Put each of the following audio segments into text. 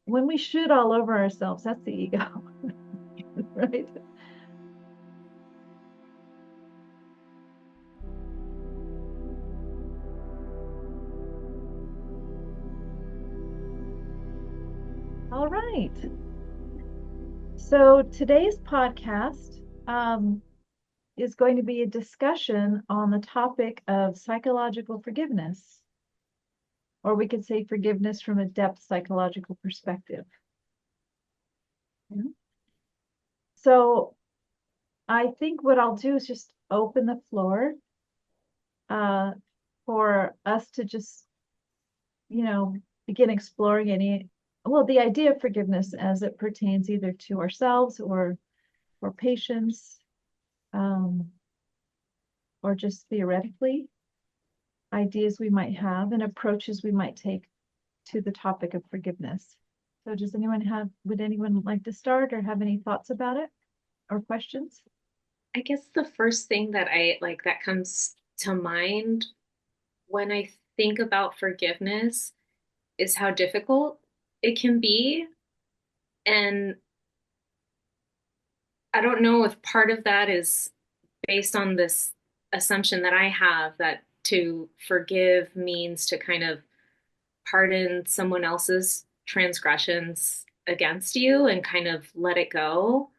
when we shoot all over ourselves, that's the ego, right? All right. So today's podcast is going to be a discussion on the topic of psychological forgiveness, or we could say forgiveness from a depth psychological perspective. Yeah. So I think what I'll do is just open the floor uh, for us to just, you know, begin exploring the idea of forgiveness as it pertains either to ourselves or patients, um, or just theoretically, ideas we might have and approaches we might take to the topic of forgiveness. So would anyone like to start or have any thoughts about it or questions? I guess the first thing that I like that comes to mind when I think about forgiveness is how difficult it can be. And I don't know if part of that is based on this assumption that I have that to forgive means to kind of pardon someone else's transgressions against you and kind of let it go.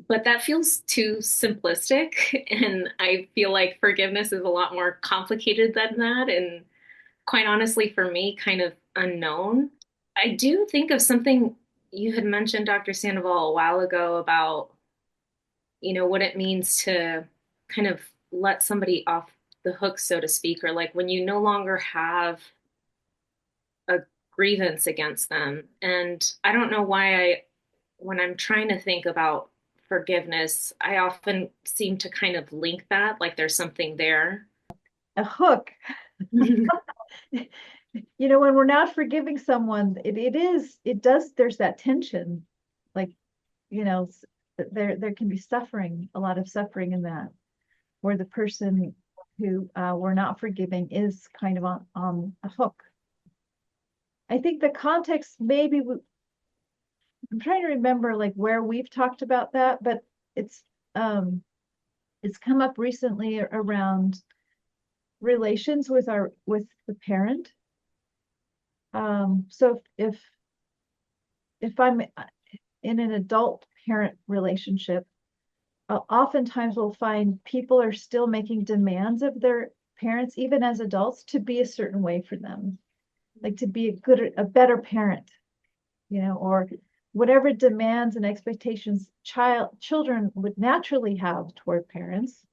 But that feels too simplistic. And I feel like forgiveness is a lot more complicated than that. And quite honestly, for me, kind of unknown. I do think of something you had mentioned, Dr. Sandoval, a while ago about, what it means to kind of let somebody off the hook, so to speak, or like when you no longer have a grievance against them. And I don't know why when I'm trying to think about forgiveness, I often seem to kind of link that, like there's something there. A hook. When we're not forgiving someone, there's that tension. Like, there can be suffering, a lot of suffering in that, where the person who we're not forgiving is kind of on a hook. I think the context I'm trying to remember like where we've talked about that, but it's um it's come up recently around relations with the parent. So if I'm in an adult parent relationship, oftentimes we'll find people are still making demands of their parents, even as adults, to be a certain way for them, like to be a better parent, or whatever demands and expectations children would naturally have toward parents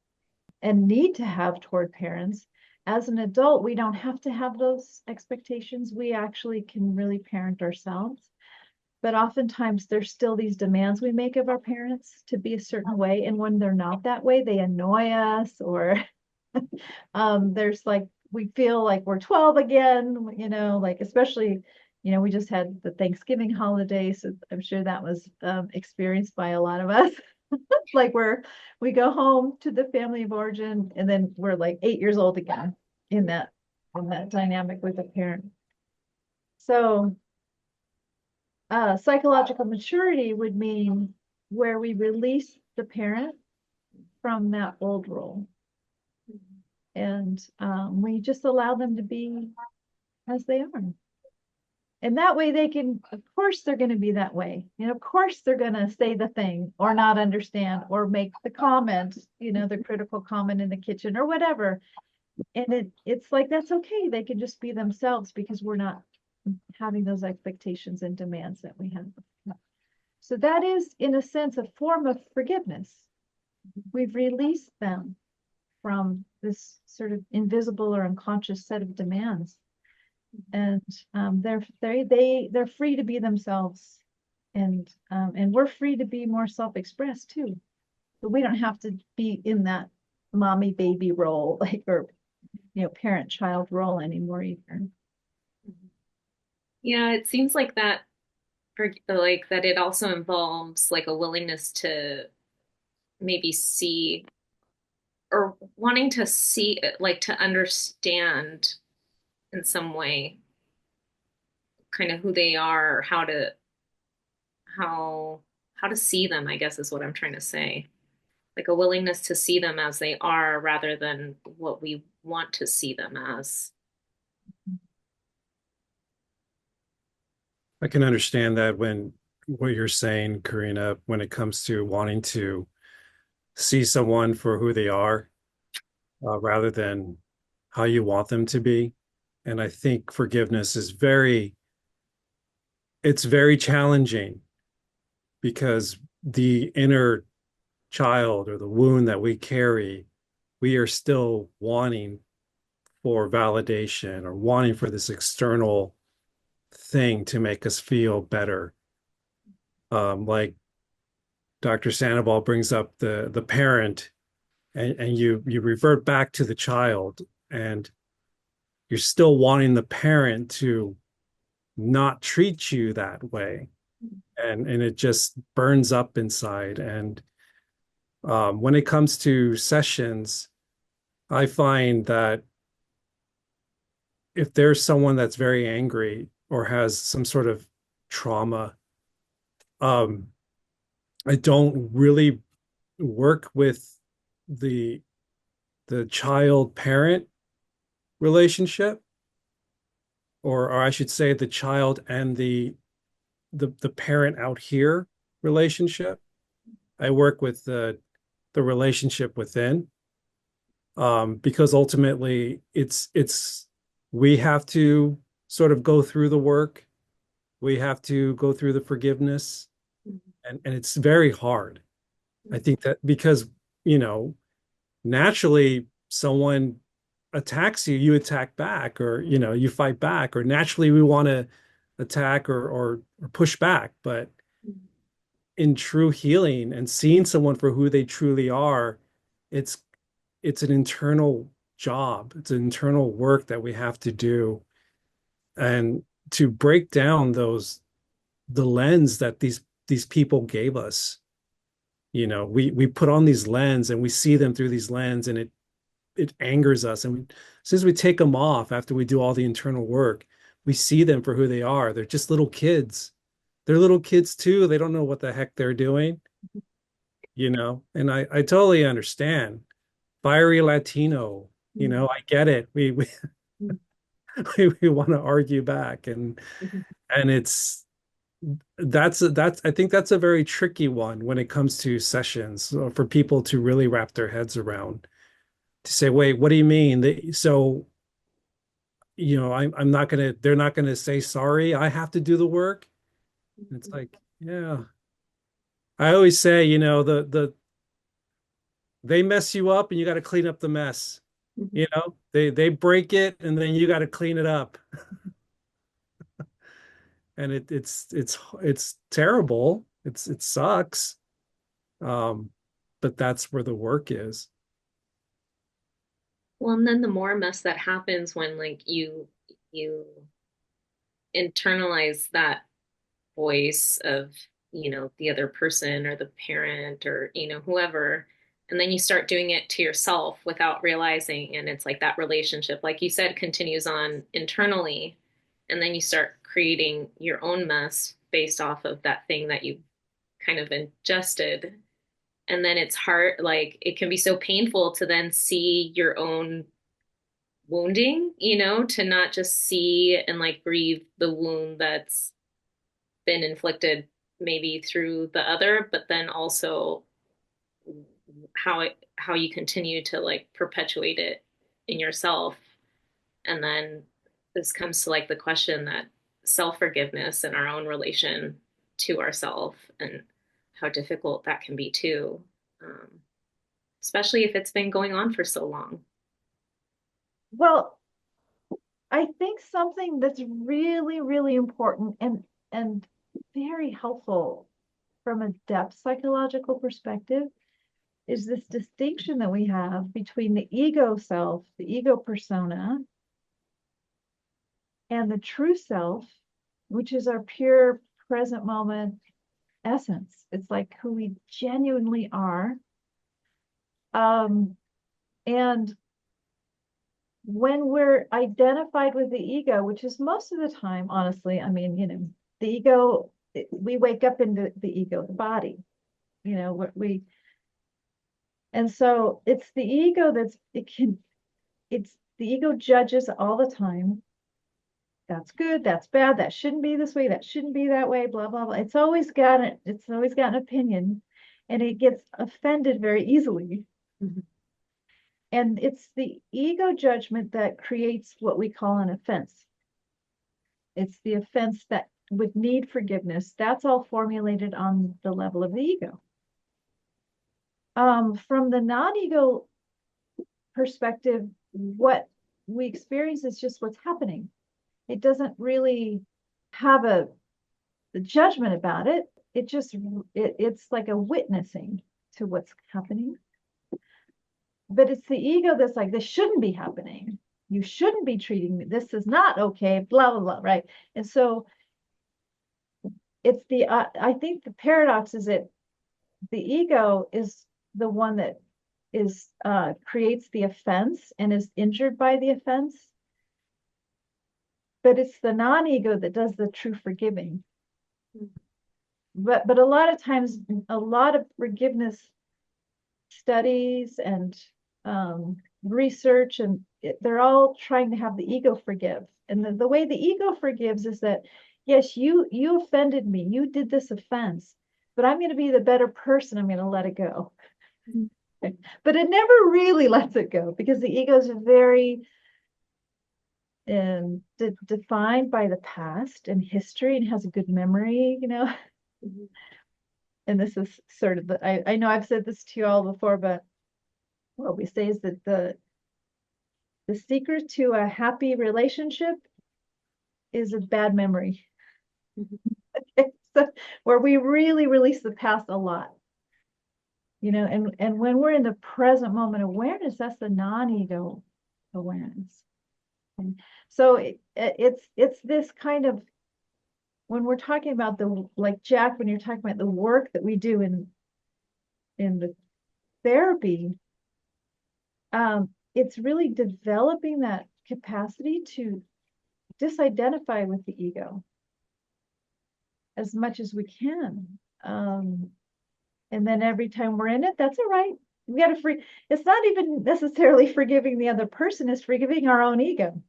and need to have toward parents. As an adult, we don't have to have those expectations. We actually can really parent ourselves. But oftentimes there's still these demands we make of our parents to be a certain way. And when they're not that way, they annoy us, or there's like, we feel like we're 12 again, like especially, we just had the Thanksgiving holiday. So I'm sure that was experienced by a lot of us. Like we go home to the family of origin and then we're like 8 years old again in that dynamic with a parent. So psychological maturity would mean where we release the parent from that old role and we just allow them to be as they are. And that way they can, of course, they're going to be that way. Of course, they're going to say the thing or not understand or make the comment, the critical comment in the kitchen or whatever. And it's like, that's okay. They can just be themselves because we're not having those expectations and demands that we have. So that is, in a sense, a form of forgiveness. We've released them from this sort of invisible or unconscious set of demands, and they're free to be themselves, and we're free to be more self-expressed too. But we don't have to be in that mommy baby role, like or parent child role anymore either. Yeah, it seems like that, or like that it also involves like a willingness to maybe see or wanting to see, like to understand in some way kind of who they are, or how how to see them, I guess is what I'm trying to say. Like a willingness to see them as they are rather than what we want to see them as. I can understand that when what you're saying, Karina, when it comes to wanting to see someone for who they are, rather than how you want them to be. And I think forgiveness is it's very challenging because the inner child or the wound that we carry, we are still wanting for validation or wanting for this external thing to make us feel better. Like Dr. Sandoval brings up the parent, and you revert back to the child, and you're still wanting the parent to not treat you that way, and it just burns up inside. And when it comes to sessions, I find that if there's someone that's very angry or has some sort of trauma, um, I don't really work with the child parent relationship, or I should say the child and the parent out here relationship. I work with the relationship within, because ultimately it's we have to sort of go through the work. We have to go through the forgiveness, and it's very hard. I think that because, you know, naturally someone attacks you, you attack back, or, you know, you fight back, or naturally we want to attack or push back. But in true healing and seeing someone for who they truly are, it's it's an internal job. It's an internal work that we have to do, and to break down the lens that these people gave us. You know, we put on these lens and we see them through these lens, and it angers us. And as soon as we take them off after we do all the internal work, we see them for who they are. They're just little kids. They're little kids too. They don't know what the heck they're doing, you know. And I totally understand. Fiery Latino, you know, I get it. We we want to argue back, and it's that's I think that's a very tricky one when it comes to sessions, for people to really wrap their heads around, to say, wait, what do you mean? So, you know, I'm not gonna, they're not gonna say sorry. I have to do the work. It's like, yeah. I always say, you know, they mess you up and you got to clean up the mess. You know, they break it and then you got to clean it up. And it's terrible. It sucks. Um, but that's where the work is. Well, and then the more mess that happens when like you internalize that voice of, you know, the other person or the parent or, you know, whoever, and then you start doing it to yourself without realizing, and it's like that relationship, like you said, continues on internally, and then you start creating your own mess based off of that thing that you kind of ingested. And then it's hard, like it can be so painful to then see your own wounding, you know, to not just see and like grieve the wound that's been inflicted maybe through the other, but then also how you continue to like perpetuate it in yourself. And then this comes to like the question that self-forgiveness and our own relation to ourself, and how difficult that can be too, um, especially if it's been going on for so long. Well, I think something that's really, really important and very helpful from a depth psychological perspective is this distinction that we have between the ego self, the ego persona, and the true self, which is our pure present moment essence. It's like who we genuinely are. And when we're identified with the ego, which is most of the time, honestly, I mean, the ego, we wake up into the ego, the body, what and so it's the ego it's the ego judges all the time. That's good, that's bad, that shouldn't be this way, that shouldn't be that way, blah, blah, blah. It's always got an opinion, and it gets offended very easily. Mhm. And it's the ego judgment that creates what we call an offense. It's the offense that would need forgiveness. That's all formulated on the level of the ego. From the non-ego perspective, what we experience is just what's happening. It doesn't really have the judgment about it. It's like a witnessing to what's happening. But it's the ego that's like, this shouldn't be happening. You shouldn't be treating me. This is not okay, blah, blah, blah, right? And so it's I think the paradox is that the ego is the one that creates the offense and is injured by the offense. But it's the non-ego that does the true forgiving. But a lot of times, a lot of forgiveness studies and research, and they're all trying to have the ego forgive. And the way the ego forgives is that, yes, you offended me, you did this offense, but I'm going to be the better person, I'm going to let it go. But it never really lets it go, because the ego is very defined by the past and history, and has a good memory, Mhm. And this is sort of I know I've said this to you all before, but what we say is that the secret to a happy relationship is a bad memory. Mhm. So, where we really release the past a lot, and when we're in the present moment awareness, that's the non-ego awareness. And so it's this kind of, when we're talking about like Jack, when you're talking about the work that we do in the therapy, it's really developing that capacity to disidentify with the ego as much as we can. And then every time we're in it, that's all right. We got to it's not even necessarily forgiving the other person, it's forgiving our own ego.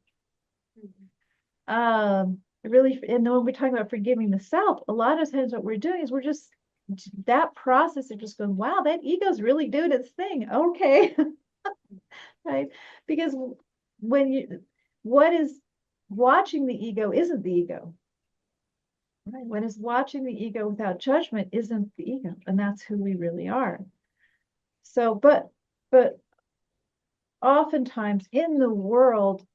Really, and then when we're talking about forgiving the self, a lot of times what we're doing is we're just, that process of just going, wow, that ego's really doing its thing. Okay. Right? Because what is watching the ego isn't the ego. Right? What is watching the ego without judgment isn't the ego, and that's who we really are. So, but oftentimes in the world,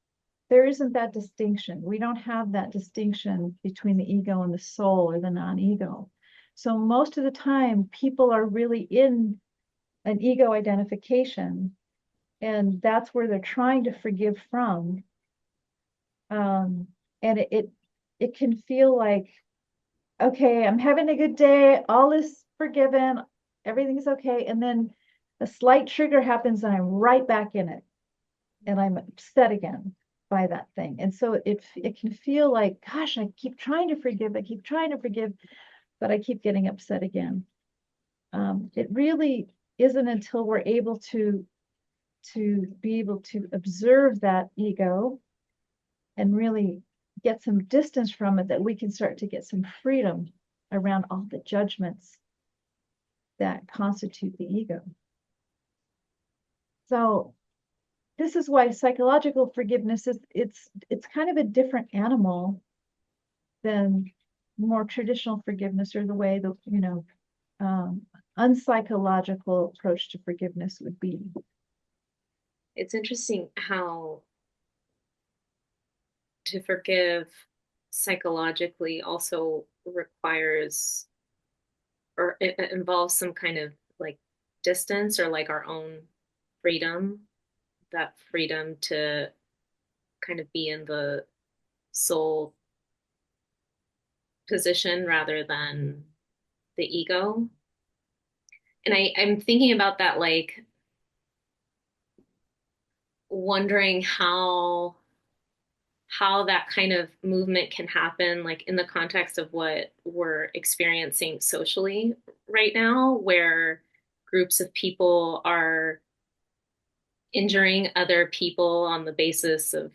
there isn't that distinction. We don't have that distinction between the ego and the soul, or the non-ego. So most of the time, people are really in an ego identification, and that's where they're trying to forgive from. And it can feel like, okay, I'm having a good day, all is forgiven, everything's okay, and then a slight trigger happens and I'm right back in it, and I'm upset again by that thing. And so it can feel like, gosh, I keep trying to forgive, but I keep getting upset again. It really isn't until we're able to be able to observe that ego and really get some distance from it that we can start to get some freedom around all the judgments that constitute the ego. So this is why psychological forgiveness is, it's kind of a different animal than more traditional forgiveness, or the way the unpsychological approach to forgiveness would be. It's interesting how to forgive psychologically also requires, or it involves some kind of like distance, or like our own freedom, that freedom to kind of be in the soul position rather than the ego. And I'm thinking about that, like wondering how that kind of movement can happen, like in the context of what we're experiencing socially right now, where groups of people are injuring other people on the basis of,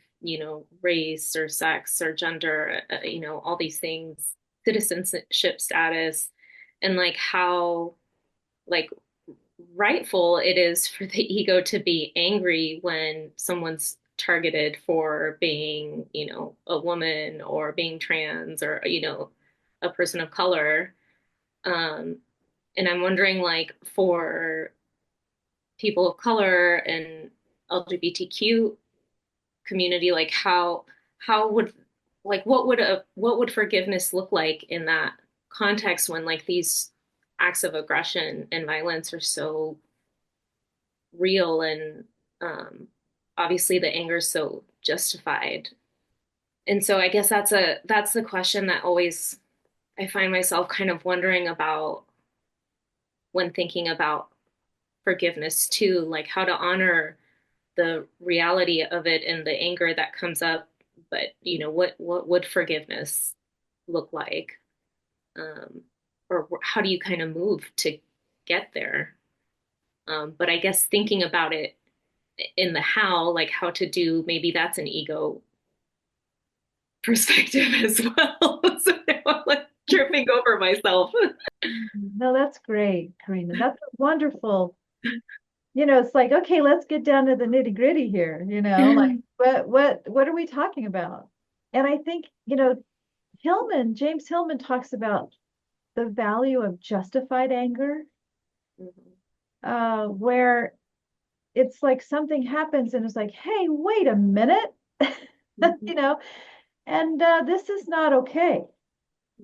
race or sex or gender, all these things, citizenship status, and like how, like, rightful it is for the ego to be angry when someone's targeted for being, a woman or being trans or, a person of color. Um, and I'm wondering, like, for people of color and LGBTQ community, like how would like what would forgiveness look like in that context when like these acts of aggression and violence are so real and obviously the anger is so justified. And so I guess that's the question that always I find myself kind of wondering about when thinking about forgiveness too, like how to honor the reality of it and the anger that comes up, but what would forgiveness look like? Um, or how do you kind of move to get there? But I guess thinking about it in the how, like how to do, maybe that's an ego perspective as well. So now I'm like tripping over myself. No, that's great, Karina. That's wonderful. It's like, okay, let's get down to the nitty-gritty here, like what are we talking about? And I think, James Hillman talks about the value of justified anger, where it's like something happens and it's like, hey, wait a minute, you know, and this is not okay,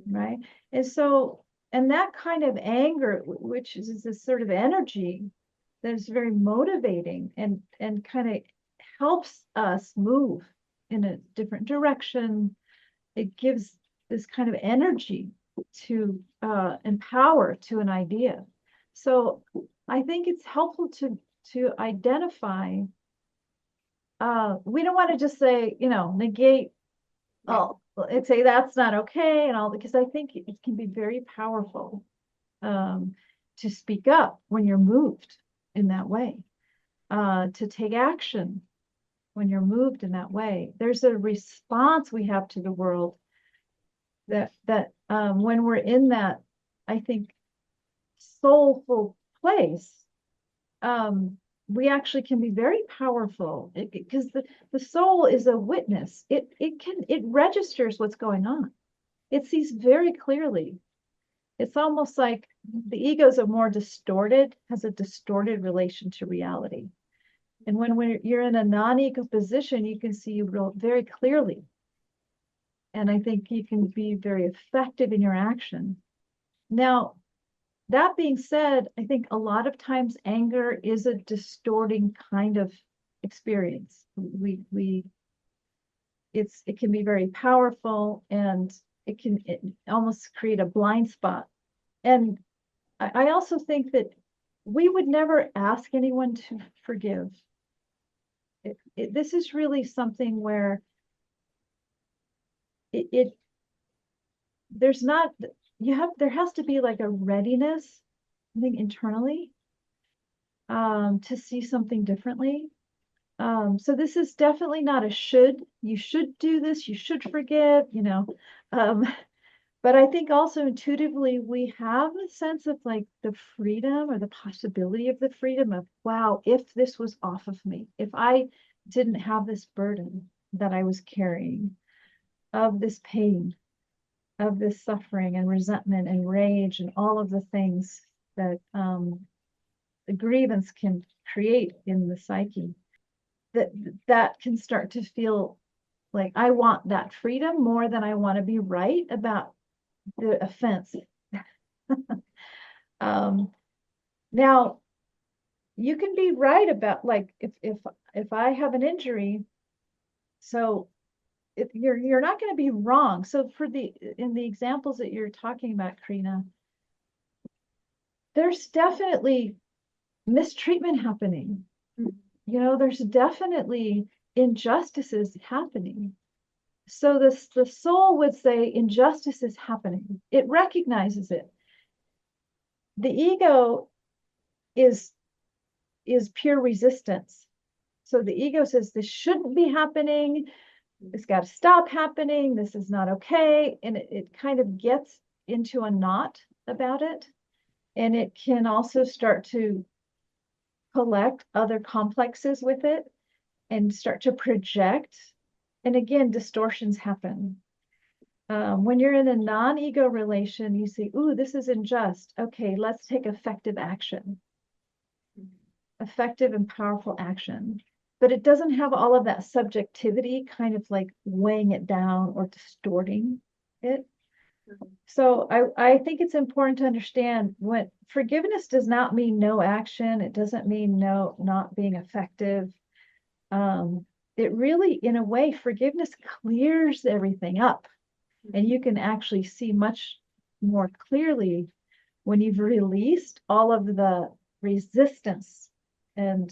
right? And so, and that kind of anger, which is this sort of energy that is very motivating and kind of helps us move in a different direction. It gives this kind of energy to empower to an idea. So I think it's helpful to identify. We don't want to just say, negate. Oh, and say that's not okay, and all, because I think it can be very powerful to speak up when you're moved in that way, to take action when you're moved in that way. There's a response we have to the world that when we're in that, I think, soulful place, we actually can be very powerful because the soul is a witness. It registers what's going on. It sees very clearly. It's almost like the ego is has a distorted relation to reality. And when you're in a non-ego position, you can see very clearly. And I think you can be very effective in your action. Now, that being said, I think a lot of times anger is a distorting kind of experience. It can be very powerful, and it can almost create a blind spot. And I also think that we would never ask anyone to forgive. This is really something where there's not, there has to be like a readiness, I think, internally, to see something differently. So this is definitely not a should. You should do this, you should forgive, but I think also intuitively we have a sense of like the freedom or the possibility of the freedom of, wow, if this was off of me, if I didn't have this burden that I was carrying of this pain, of this suffering and resentment and rage and all of the things that the grievance can create in the psyche, that can start to feel like I want that freedom more than I want to be right about the offense. Now you can be right about, like, if I have an injury, so if you're not going to be wrong. So in the examples that you're talking about, Karina, there's definitely mistreatment happening. there's definitely injustices happening. So the soul would say injustice is happening. It recognizes it. The ego is pure resistance. So the ego says this shouldn't be happening. It's got to stop happening. This is not okay. And it kind of gets into a knot about it. And it can also start to collect other complexes with it and start to project. And again, distortions happen. When you're in a non-ego relation, you say, ooh, this is unjust. Okay, let's take effective action. Effective and powerful action. But it doesn't have all of that subjectivity kind of like weighing it down or distorting it. So I think it's important to understand what forgiveness does not mean no action. It doesn't mean no not being effective. It really, in a way, forgiveness clears everything up. And you can actually see much more clearly when you've released all of the resistance and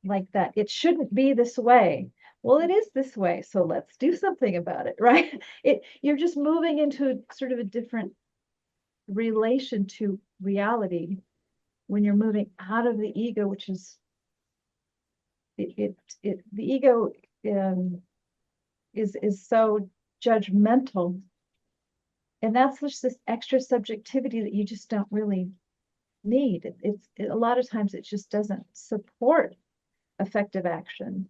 like that. It shouldn't be this way. Well, it is this way, so let's do something about it, right? You're just moving into sort of a different relation to reality when you're moving out of the ego, which is the ego is so judgmental, and that's just this extra subjectivity that you just don't really need. A lot of times it just doesn't support effective action.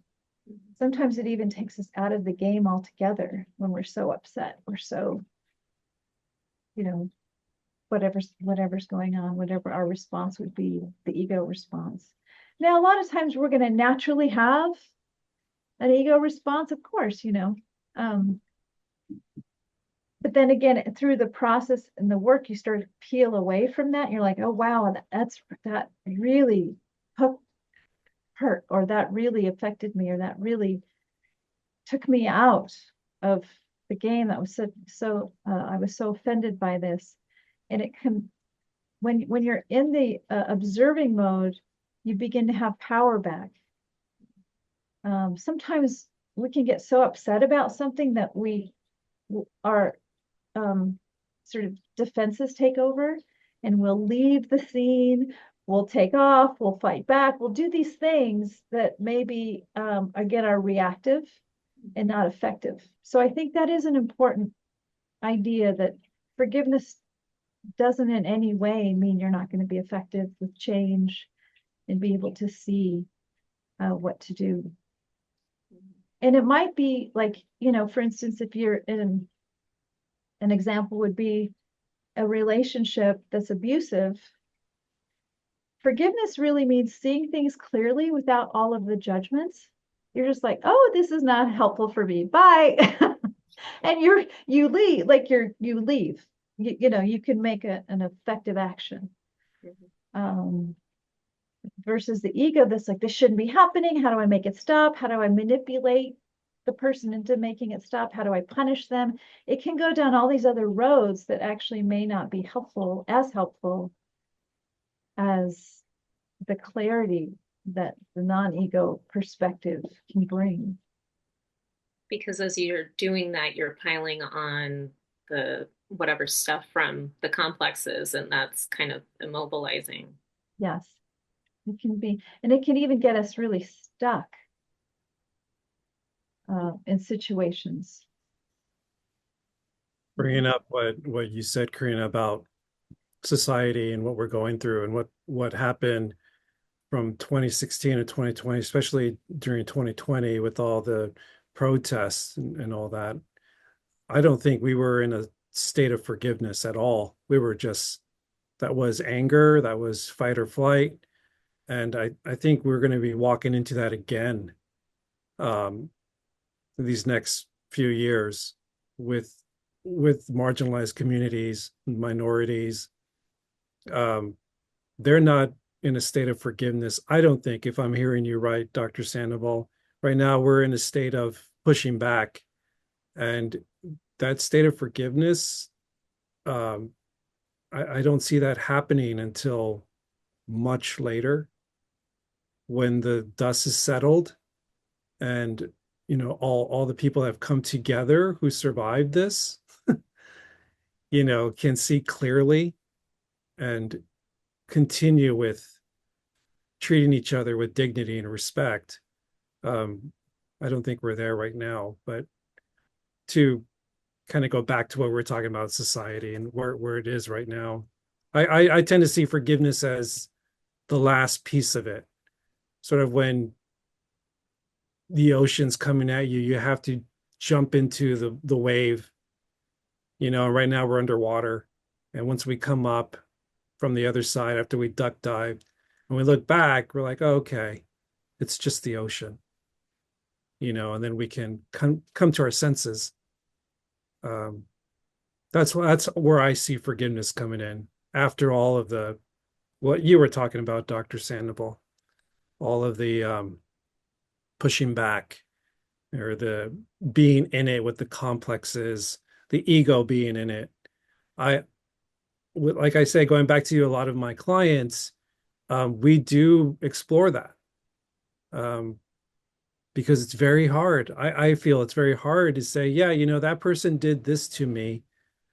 Sometimes it even takes us out of the game altogether when we're so upset. We're so, whatever's going on, whatever our response would be, the ego response. Now, a lot of times we're going to naturally have an ego response, of course, but then again, through the process and the work, you start to peel away from that. You're like, oh, wow, that really hurt, or that really affected me, or that really took me out of the game. That was I was so offended by this. And it can, when you're in the observing mode, you begin to have power back. Sometimes we can get so upset about something that our sort of defenses take over, and we'll leave the scene, we'll take off, we'll fight back, we'll do these things that maybe again are reactive and not effective. So I think that is an important idea, that forgiveness doesn't in any way mean you're not going to be effective with change and be able to see what to do. And it might be like, for instance, if you're in an example would be a relationship that's abusive, forgiveness really means seeing things clearly without all of the judgments. You're just like, oh, this is not helpful for me. Bye. And you leave, like you leave. You can make an effective action. Versus the ego that's like, this shouldn't be happening. How do I make it stop? How do I manipulate the person into making it stop? How do I punish them? It can go down all these other roads that actually may not be helpful as the clarity that the non-ego perspective can bring. Because as you're doing that, you're piling on the whatever stuff from the complexes, and that's kind of immobilizing. Yes, it can be, and it can even get us really stuck in situations. Bringing up what you said, Karina, about society and what we're going through, and what happened from 2016 to 2020, especially during 2020 with all the protests and all that. I don't think we were in a state of forgiveness at all. We were just, that was anger, that was fight or flight. And I think we're going to be walking into that again these next few years with marginalized communities, minorities. They're not in a state of forgiveness. I don't think, if I'm hearing you right, Dr. Sandoval, right now we're in a state of pushing back. And that state of forgiveness, I don't see that happening until much later, when the dust is settled and all the people have come together who survived this, can see clearly and continue with treating each other with dignity and respect. I don't think we're there right now, but to kind of go back to what we're talking about society and where it is right now, I tend to see forgiveness as the last piece of it. Sort of when the ocean's coming at you, you have to jump into the wave. Right now we're underwater. And once we come up from the other side after we duck dive and we look back, we're like, oh, okay, it's just the ocean. And then we can come to our senses. That's where I see forgiveness coming in after all of what you were talking about, Dr. Sandoval, all of the pushing back or the being in it with the complexes, the ego being in it. Like I say, going back to a lot of my clients, we do explore that. Because it's very hard. I feel it's very hard to say, yeah, that person did this to me.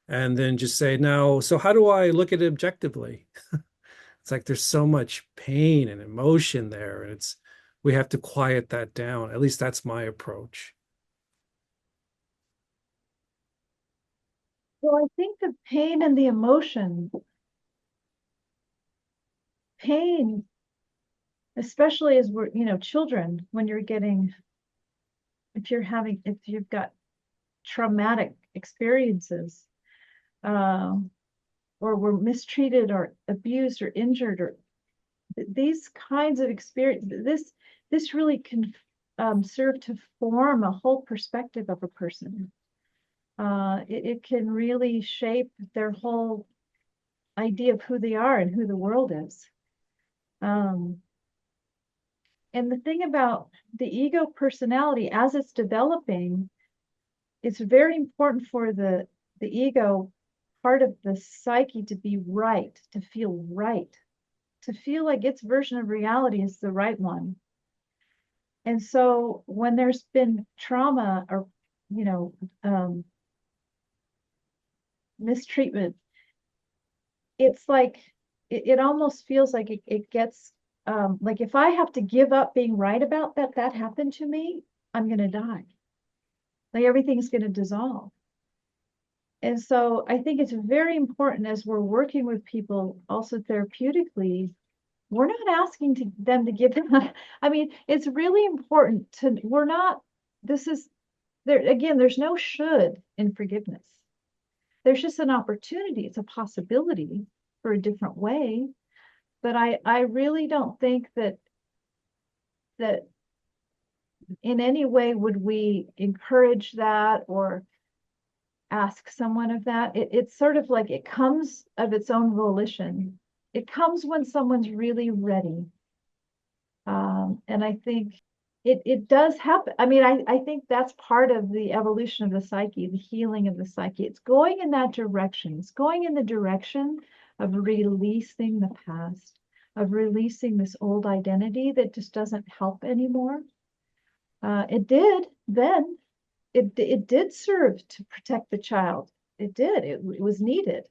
And then just say, now, so how do I look at it objectively? It's like there's so much pain and emotion there. And we have to quiet that down. At least that's my approach. Well, I think the pain and the emotion, pain, especially as we're, children, when if you've got traumatic experiences, or were mistreated or abused or injured, or these kinds of experience, this really can serve to form a whole perspective of a person. It can really shape their whole idea of who they are and who the world is. And the thing about the ego personality as it's developing, it's very important for the ego part of the psyche to be right, to feel like its version of reality is the right one. And so when there's been trauma or, mistreatment, it's like, it almost feels like it gets, like if I have to give up being right about that happened to me, I'm going to die. Like everything's going to dissolve. And so I think it's very important as we're working with people also therapeutically, we're not asking them to give them. I mean, it's really important there's no should in forgiveness. There's just an opportunity. It's a possibility for a different way. But I really don't think that in any way would we encourage that or ask someone of that. It's sort of like it comes of its own volition. It comes when someone's really ready. And I think it does happen. I mean, I think that's part of the evolution of the psyche, the healing of the psyche. It's going in that direction. It's going in the direction of releasing the past, of releasing this old identity that just doesn't help anymore. It did then. It did serve to protect the child. It did. It was needed.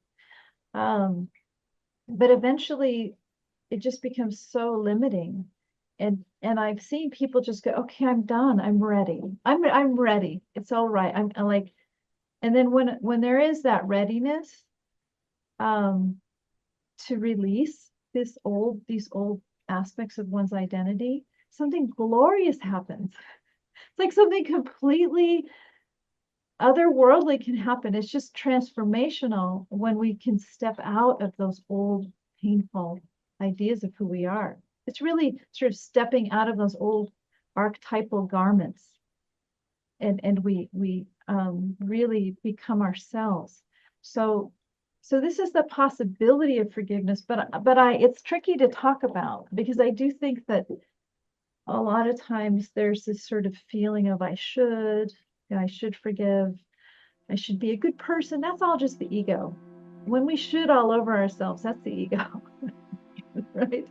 But eventually it just becomes so limiting. And I've seen people just go, okay, I'm done. I'm ready. I'm ready. It's all right. I'm like, and then when there is that readiness, to release these old aspects of one's identity, something glorious happens. It's like something completely otherworldly can happen. It's just transformational when we can step out of those old painful ideas of who we are. It's really sort of stepping out of those old archetypal garments, and we really become ourselves. So this is the possibility of forgiveness, but it's tricky to talk about because I do think that a lot of times there's this sort of feeling of I should forgive, I should be a good person. That's all just the ego. When we should all over ourselves, that's the ego, right?